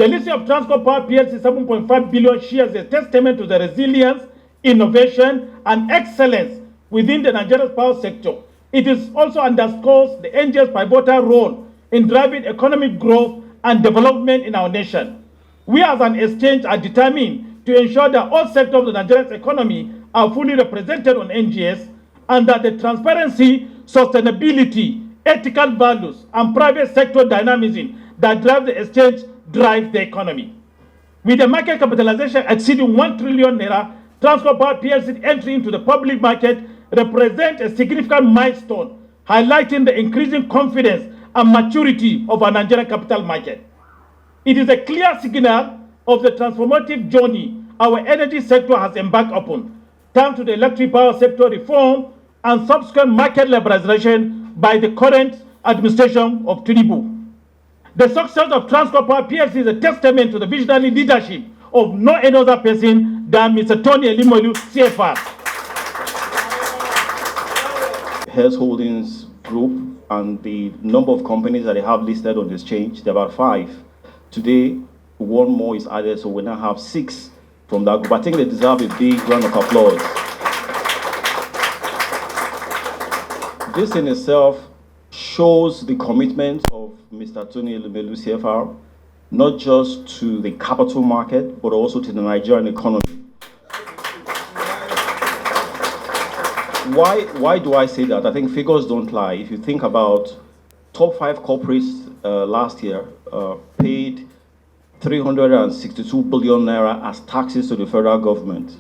The listing of Transcorp Power PLC 7.5 billion shares is a testament to the resilience, innovation, and excellence within the Nigerian power sector. It is also underscores the NG's pivotal role in driving economic growth and development in our nation. We as an exchange are determined to ensure that all sectors of the Nigerian economy are fully represented on NGS and that the transparency, sustainability, ethical values, and private sector dynamism that drive the exchange drive the economy. With the market capitalization exceeding 1 trillion naira, Transcorp Power PLC entry into the public market represents a significant milestone, highlighting the increasing confidence and maturity of our Nigerian capital market. It is a clear signal of the transformative journey our energy sector has embarked upon, thanks to the electric power sector reform and subsequent market liberalization by the current administration of Tinubu. The success of Transcorp Power PLC is a testament to the visionary leadership of no any other person than Mr. Tony Elumelu, CFR. Health Holdings Group and the number of companies that they have listed on this exchange, there are about 5. Today, 1 more is added, so we now have 6 from that group. I think they deserve a big round of applause. This in itself shows the commitment of Mr. Tony Elumelu, CFR, not just to the capital market, but also to the Nigerian economy. Why do I say that? I think figures don't lie. If you think about top 5 corporates last year paid 362 billion naira as taxes to the federal government,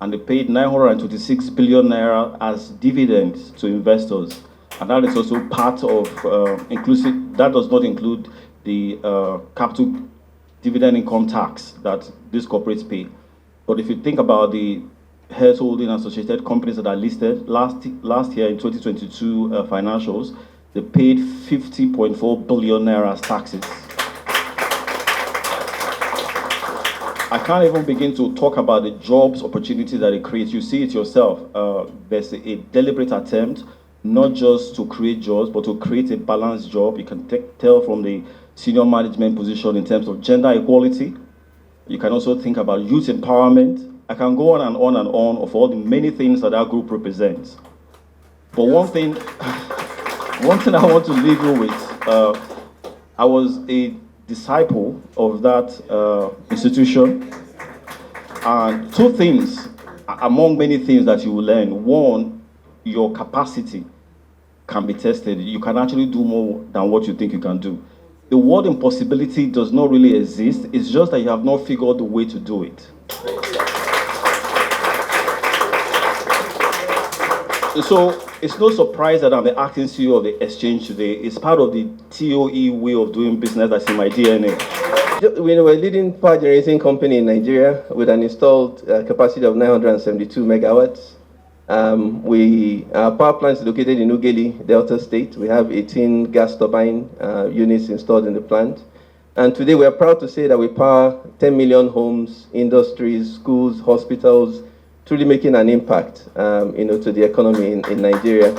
and they paid 926 billion naira as dividends to investors. And that is also part of inclusive, that does not include the capital dividend income tax that these corporates pay. But if you think about the health holding associated companies that are listed, last year in 2022 financials, they paid 50.4 billion naira as taxes. I can't even begin to talk about the jobs opportunity that it creates. You see it yourself. There's a deliberate attempt not just to create jobs, but to create a balanced job. You can tell from the senior management position in terms of gender equality. You can also think about youth empowerment. I can go on and on and on of all the many things that our group represents. But one thing I want to leave you with, I was a disciple of that institution, and 2 things, among many things that you will learn. 1, your capacity can be tested. You can actually do more than what you think you can do. The word impossibility does not really exist. It's just that you have not figured the way to do it. So it's no surprise that I'm the acting CEO of the exchange today. It's part of the TOE way of doing business that's in my DNA. We're a leading power generating company in Nigeria with an installed capacity of 972 megawatts. Our power plant is located in Ughelli, Delta State. We have 18 gas turbine units installed in the plant. And today we are proud to say that we power 10 million homes, industries, schools, hospitals, truly making an impact to the economy in Nigeria.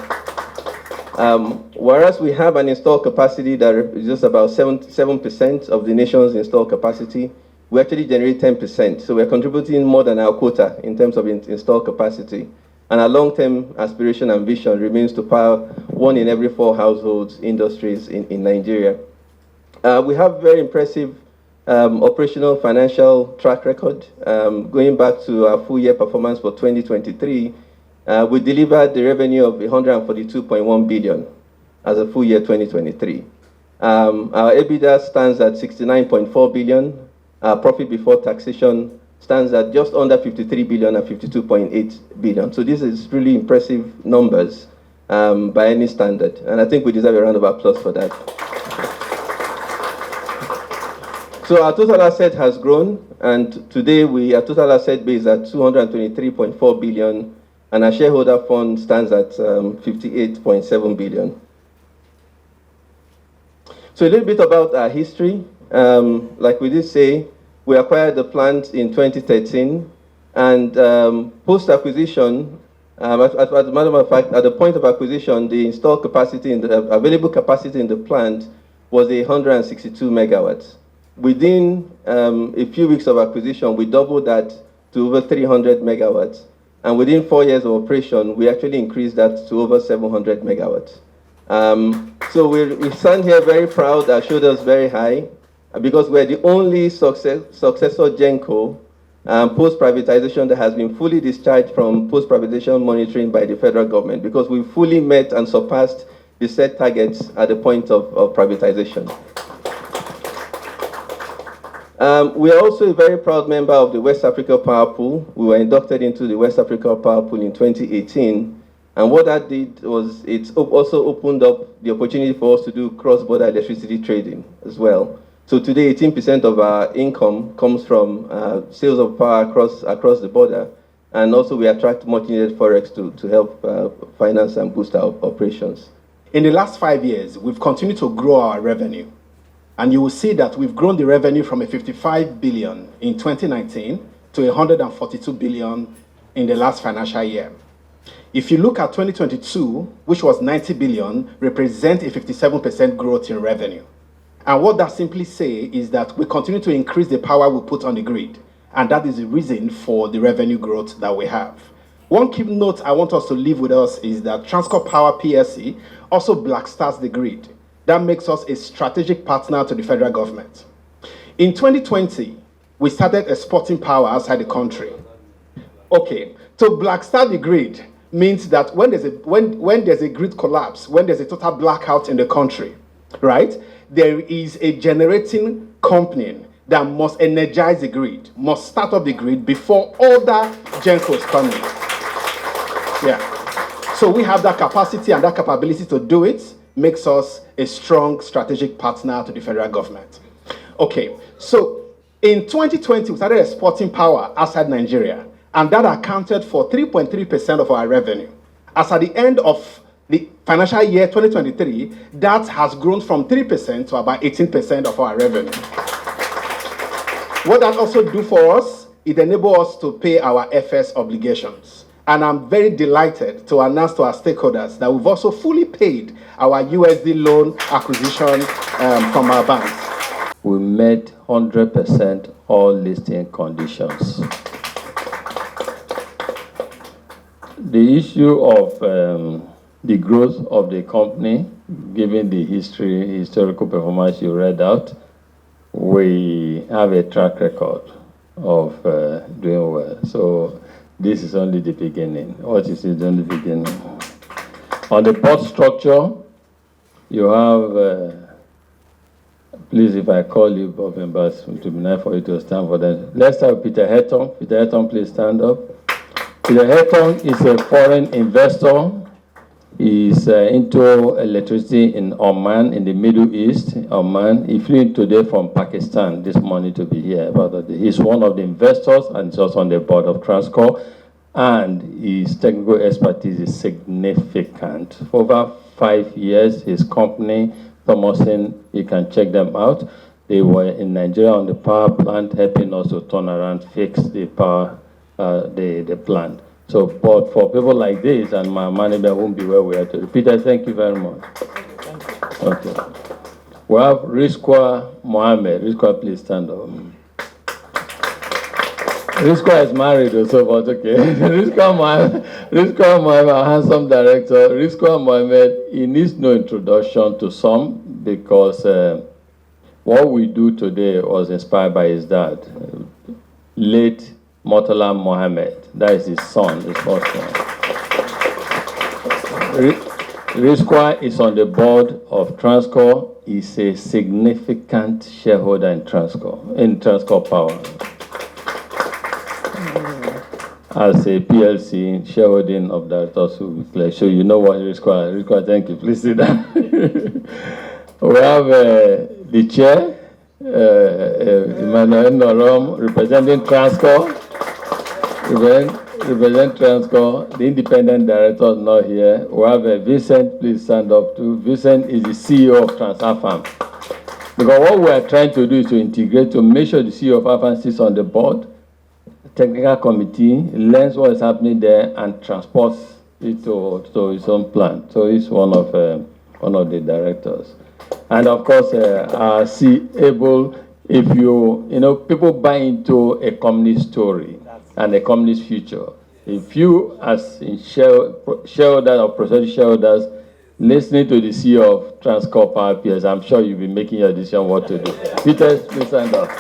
Whereas we have an installed capacity that is just about 7% of the nation's installed capacity, we actually generate 10%. So we're contributing more than our quota in terms of installed capacity. And our long-term aspiration and vision remains to power 1 in every 4 households, industries in Nigeria. We have very impressive operational financial track record. Going back to our full year performance for 2023, we delivered the revenue of 142.1 billion as a full year 2023. Our EBITDA stands at 69.4 billion. Our profit before taxation stands at just under 53 billion at 52.8 billion. So this is really impressive numbers by any standard. And I think we deserve a round of applause for that. So our total asset has grown, and today our total asset base at 223.4 billion, and our shareholder fund stands at 58.7 billion. So a little bit about our history. Like we did say, we acquired the plant in 2013, and post-acquisition, as a matter of fact, at the point of acquisition, the installed capacity, the available capacity in the plant was 162 megawatts. within a few weeks of acquisition, we doubled that to over 300 megawatts. And within 4 years of operation, we actually increased that to over 700 megawatts. So we stand here very proud. Our shoulders very high, because we're the only successor Genco post-privatization that has been fully discharged from post-privatization monitoring by the federal government, because we fully met and surpassed the set targets at the point of privatization. We are also a very proud member of the West Africa Power Pool. We were inducted into the West Africa Power Pool in 2018. And what that did was it also opened up the opportunity for us to do cross-border electricity trading as well. So today, 18% of our income comes from sales of power across the border. And also we attract much needed forex to help finance and boost our operations. In the last 5 years, we've continued to grow our revenue. And you will see that we've grown the revenue from a 55 billion in 2019 to 142 billion in the last financial year. If you look at 2022, which was 90 billion, represent a 57% growth in revenue. And what that simply says is that we continue to increase the power we put on the grid. And that is the reason for the revenue growth that we have. One key note I want us to leave with us is that Transcorp Power PLC also blackstarts the grid. That makes us a strategic partner to the federal government. In 2020, we started exporting power outside the country. Okay, to blackstar the grid means that when there's a grid collapse, when there's a total blackout in the country, right, there is a generating company that must energize the grid, must start up the grid before other gencos come in. Yeah. So we have that capacity and that capability to do it. Makes us a strong strategic partner to the federal government. Okay, so in 2020, we started exporting power outside Nigeria, and that accounted for 3.3% of our revenue. As at the end of the financial year 2023, that has grown from 3% to about 18% of our revenue. What that also do for us, it enables us to pay our FS obligations. And I'm very delighted to announce to our stakeholders that we've also fully paid our USD loan acquisition from our banks. We met 100% all listing conditions. The issue of the growth of the company, given the historical performance you read out, we have a track record of doing well. So this is only the beginning. What is it? Only the beginning. On the board structure, you have, please, if I call you, Bob members, it will be nice for you to stand for them. Let's have Peter Hetton. Peter Hetton, please stand up. Peter Hetton is a foreign investor. He's into electricity in Oman, in the Middle East, Oman. He flew in today from Pakistan this morning to be here. But he's one of the investors and is also on the board of Transcorp. And his technical expertise is significant. For over 5 years, his company, Thomason, you can check them out. They were in Nigeria on the power plant, helping us to turn around, fix the power, the plant. So, but for people like this, and my management won't be where we are today. Peter, thank you very much. Okay. We have Rizkwa Mohammed. Rizkwa, please stand up. Rizkwa is married also, but okay. Rizkwa Mohammed, our handsome director. Rizkwa Mohammed, he needs no introduction to some because what we do today was inspired by his dad, late Murtala Mohammed. That is his son, his first son. Rizkwa is on the board of Transcorp. He's a significant shareholder in Transcorp Power. As a PLC shareholding of directors who declare. So you know what, Rizkwa, thank you. Please sit down. We have the chair, Emmanuel Norom, representing Transcorp. Represent Transcorp. The independent director is not here. We have Vincent, please stand up too. Vincent is the CEO of Transafam. Because what we are trying to do is to integrate, to make sure the CEO of Afam sits on the board, technical committee, learns what is happening there, and transports it to his own plant. So he's one of the directors. And of course, our able if people buy into a company story and a company's future, if you as shareholders or potential shareholders listening to the CEO of Transcorp RPS, I'm sure you'll be making your decision what to do. Peter, please stand up.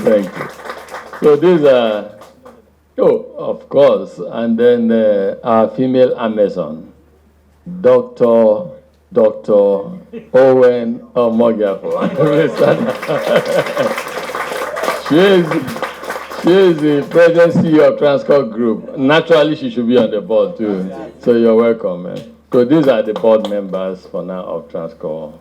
Thank you. So these are, of course, and then our female Amazon, Dr. Owen Omogiafo. She is the president CEO of Transcorp Group. Naturally, she should be on the board too. So you're welcome, man. So these are the board members for now of Transcorp.